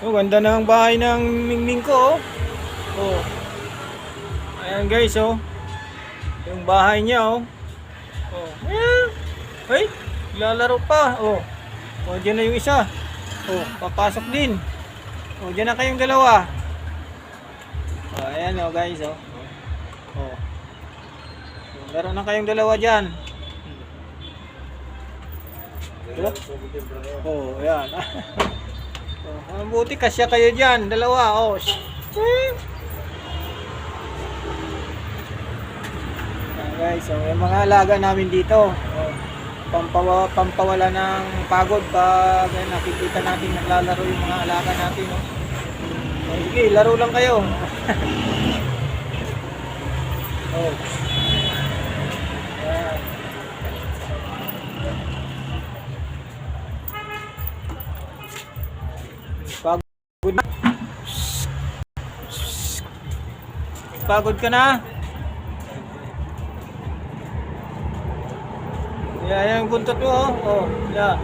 Oh, ganda ng bahay ng Mingming ko, oh. Oh. Ayan guys, oh. Yung bahay niya, oh. Oh. Ayan. Ay, lalaro pa, oh. Oh, dyan na yung isa. Oh, papasok din. Oh, dyan na kayong dalawa. Oh, ayan, oh guys, oh. Oh. Laro na kayong dalawa dyan. Oh, ayan. Oh, buti kasya kayo dyan, dalawa, oh. Ayan guys, so yung mga alaga namin dito, oh, pampawala ng pagod pag nakikita natin naglalaro yung mga alaga natin, oh. Oh, sige, laro lang kayo. Oh. Ayan. Pagod na. Pagod ka na? Yeah, yung buntot mo, oh. Oh, yeah.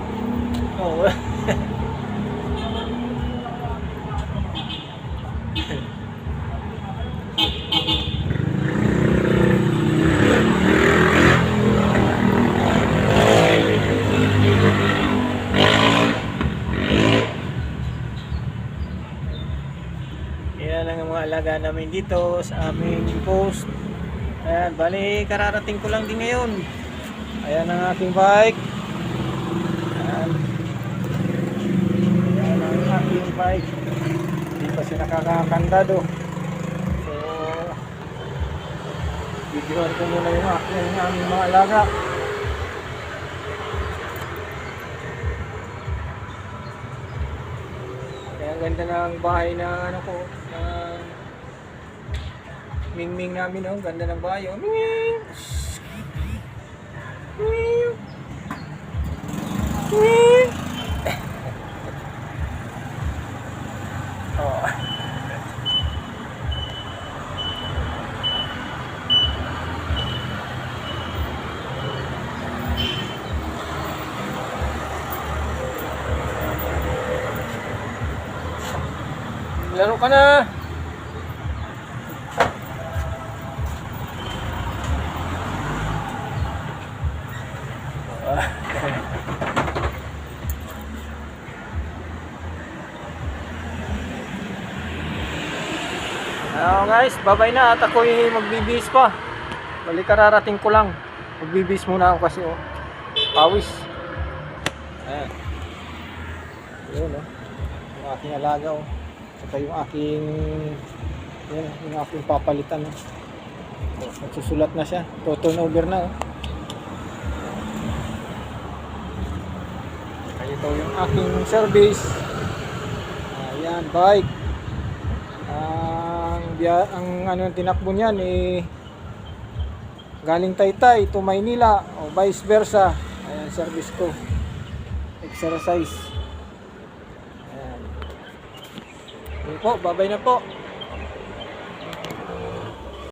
Oh. Yan lang ang mga alaga namin dito sa aming post. Ayan, bali kararating ko lang din ngayon. Ayan ang aking bike. Ayan. Ayan ang aking bike. Hindi pa siya nakakakandado. So, videoan ko muna yung aming mga alaga. Kaya ang ganda ng bahay na ano ko, ng Mingming namin, oh. Ganda ng bahay, oh. Mingming! Mingming! Mingming! Oh. Laro ka na! Guys, babay na at ako'y magbibis pa. Balik kararating ko lang. Magbibis muna ako kasi, oh. Pawis. Ayan. Yun, oh. Yung aking alaga, oh. Saka yung aking yung aking papalitan, oh. Oh, nagsusulat na siya. Turnover na, oh. Kaya ito yung aking service. Ayan, bike. Ang ano tinakbo niyan eh galing Taytay to Maynila o vice versa. Ayan, service ko. Exercise. Ayan. Okay po, babay na po.